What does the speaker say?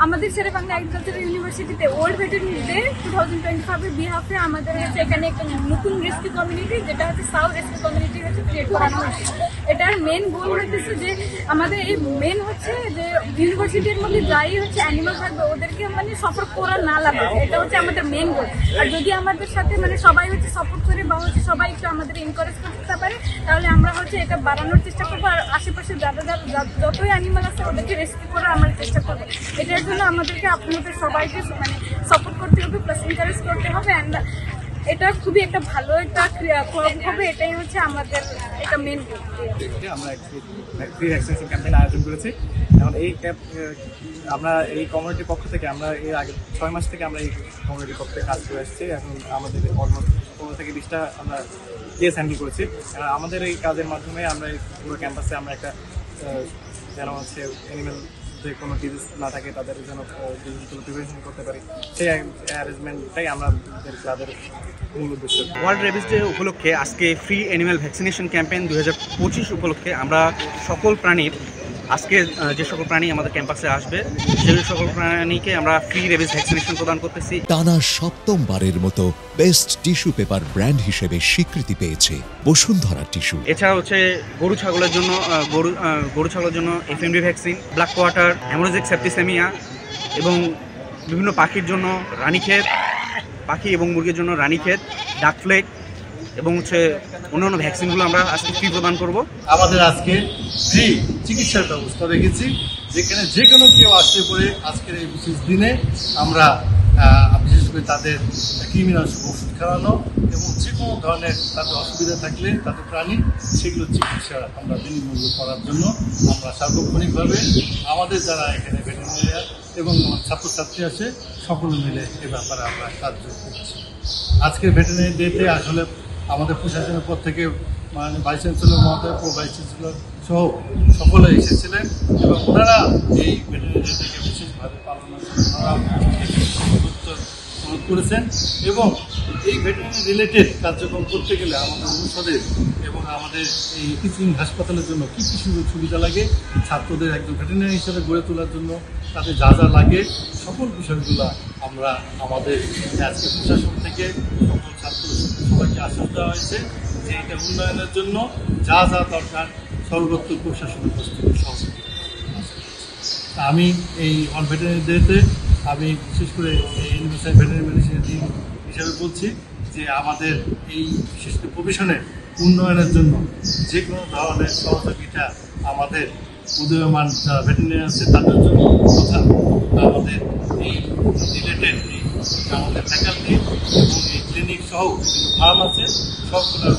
আমাদের শেরে বাংলা এগ্রিকালচারাল ইউনিভার্সিটিতে old veterinary day 2025 বিহাফে আমাদের হচ্ছে এখানে একটা নতুন রেস্কিউ কমিউনিটি যেটা হচ্ছে সাউথ রেস্কিউ কমিউনিটি হচ্ছে ক্রিয়েট করানো হচ্ছে। এটার মেন গোল হচ্ছে যে আমাদের এই মেন হচ্ছে যে ইউনিভার্সিটির মধ্যে যাই হচ্ছে অ্যানিমাল থাকবে ওদেরকে মানে সাপোর্ট করা না লাগে, এটা হচ্ছে আমাদের মেন গোল। আর যদি আমাদের সাথে মানে সবাই হচ্ছে সাপোর্ট করে বা হচ্ছে সবাই একটু আমাদের এনকারেজ করতে পারে তাহলে আমরা হচ্ছে এটা বাড়ানোর চেষ্টা করবো। আর আশেপাশে যতই অ্যানিমাল আছে ওদেরকে রেস্কিউ করার আমরা চেষ্টা করবো। এটার জন্য আমাদেরকে আপনাদের সবাইকে মানে সাপোর্ট করতে হবে, প্লাস এনকারেজ করতে হবে। অ্যান্ড এটা খুবই একটা ভালো একটা ক্লাব হবে, এটাই হচ্ছে আমাদের এটা মেন গোল। আমরা ফ্রি ভ্যাকসিনেশন ক্যাম্পেইন আয়োজন করেছি। এখন এই ক্যাম্প আমরা এই কমিউনিটির পক্ষ থেকে আমরা এর আগে 6 মাস থেকে আমরা এই কমিউনিটির পক্ষ থেকে কাজ করে আসছি। এখন আমাদের অলমোস্ট 15 থেকে 20টা আমরা কেস হ্যান্ডেল করেছি। আমাদের এই কাজের মাধ্যমে আমরা এই পুরো ক্যাম্পাসে আমরা একটা যেন হচ্ছে অ্যানিমেল যে কোনো ডিজিজ না থাকে তাদের যেন ডিজিজগুলো প্রিভেনশন করতে পারি সেই অ্যারেঞ্জমেন্টটাই আমাদের ক্লাবের মূল উদ্দেশ্য। ওয়ার্ল্ড রেবিস ডে উপলক্ষে আজকে ফ্রি অ্যানিম্যাল ভ্যাকসিনেশন ক্যাম্পেইন 2025 উপলক্ষে আমরা সকল প্রাণীর আজকে যে সকল প্রাণী আমাদের ক্যাম্পাসে আসবে সেই সকল প্রাণীকে আমরা ফ্রি রেবিস ভ্যাকসিনেশন প্রদান করতেছি। টানা 7মবারের মতো বেস্ট টিস্যু পেপার ব্র্যান্ড হিসেবে স্বীকৃতি পেয়েছে বসুন্ধরা টিস্যু। এছাড়া হচ্ছে গরু ছাগলের জন্য FMD vaccine, black quarter, haemorrhagic septicaemia এবং বিভিন্ন পাখির জন্য রানীক্ষেত, পাখি এবং মুরগির জন্য রানীক্ষেত, ডাক ফ্লেক এবং হচ্ছে অন্যান্য ভ্যাকসিনগুলো আমরা আজকে ফ্রি প্রদান করব। আমাদের আজকে ফ্রি চিকিৎসার ব্যবস্থা রেখেছি, যেখানে যে কোনো কেউ আসতে পারে। আজকের এই বিশেষ দিনে আমরা বিশেষ করে তাদের কৃমিনাশক ওষুধ খাওয়ানো এবং যে কোনো ধরনের তাদের অসুবিধা থাকলে তাদের প্রাণী সেগুলো চিকিৎসা আমরা বিনামূল্যে করার জন্য আমরা সার্বক্ষণিকভাবে আমাদের যারা এখানে ভেটেরিনারিয়ান এবং ছাত্রছাত্রী আছে সকলে মিলে এ ব্যাপারে আমরা কার্য করছি। আজকের ভেটেরিনারি ডেতে আসলে আমাদের প্রশাসনের পর থেকে মানে ভাইস চ্যান্সেলর মহোদয় ও ভাইস চ্যান্সেলর সহ সকলে এসেছিলেন এবং ওনারা এই ভেটেরিনারি ডেটাকে বিশেষভাবে পালনের জন্য গুরুত্ব প্রদান করেছেন। এবং এই ভেটেরিনারি রিলেটেড কার্যক্রম করতে গেলে আমাদের অনুষদের এবং আমাদের এই টিচিং হাসপাতালের জন্য কী কী সুবিধা লাগে, ছাত্রদের একজন ভেটেরিনারি হিসেবে গড়ে তোলার জন্য তাদের যা যা লাগে সকল বিষয়গুলো আমরা আমাদের আজকে প্রশাসন থেকে সকল ছাত্র সবাইকে আশ্বাস দেওয়া হয়েছে যে এটা উন্নয়নের জন্য যা যা দরকার সর্বোত্তর প্রশাসনের কাছ থেকে সহযোগিতা। আমি এই অন ভেটেরিনারি ডেতে আমি বিশেষ করে এই ইউনিভার্সাল ভেটেরিনারি মেডিসিনের দিন হিসাবে বলছি যে আমাদের এই বিশেষ করে প্রফেশনের উন্নয়নের জন্য যে কোনো ধরনের সহযোগিতা আমাদের উদীয়মান যারা ভেটেরিনারি আছে তাদের জন্য তথা আমাদের এই রিলেটেড আমাদের ফ্যাকাল্টি এবং এই ক্লিনিক সহ ফার্ম আছে সবগুলোর